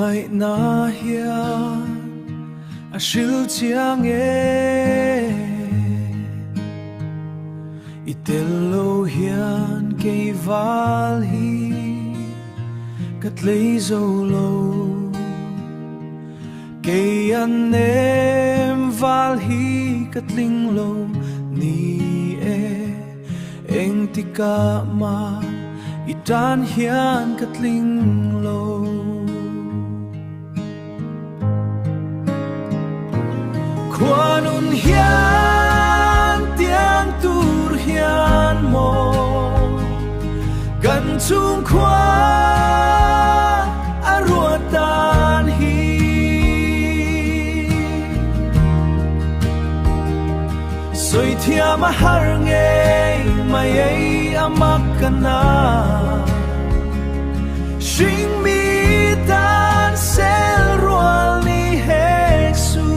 ngày na hiền a siêu chiang e i tel lo hiền cây val hi cất lấy dâu lâu cây anh em val hi cất linh lâu ni e anh tika ma i tan hiền cất linh lâu quan un hiền tiếng tur hiền mo gần chung qua a ruột tan hi soi thia ma har nghe mai ấy amakana sing mi tan sel rual ni hexu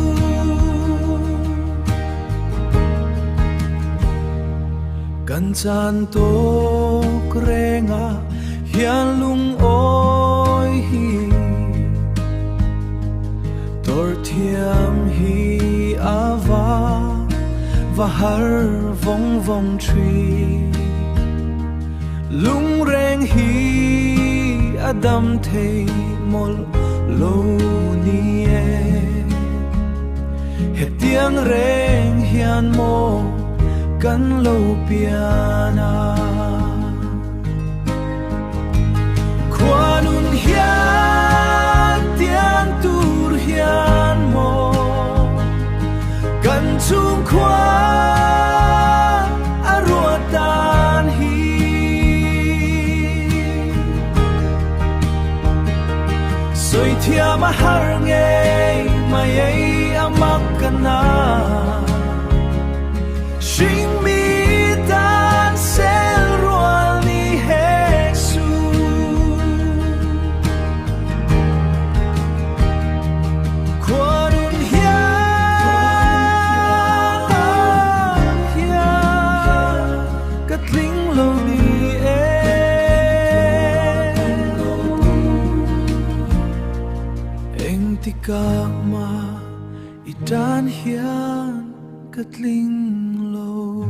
kan chan to krenga hian lung oi hi tor thiam hi ava và har vong vong tree lung reng hi adam thei mol lo ni e he tiang reng hian mo kan lo piana quan un hian tiang tur hian mo kan chung qua a ruột tan hi soi thia ma har nghe mai ấy amakana sing mi tan sel rual ni hexu quan un hiền cất lính lâu ni anh tika ma i tan hiền cất lính lâu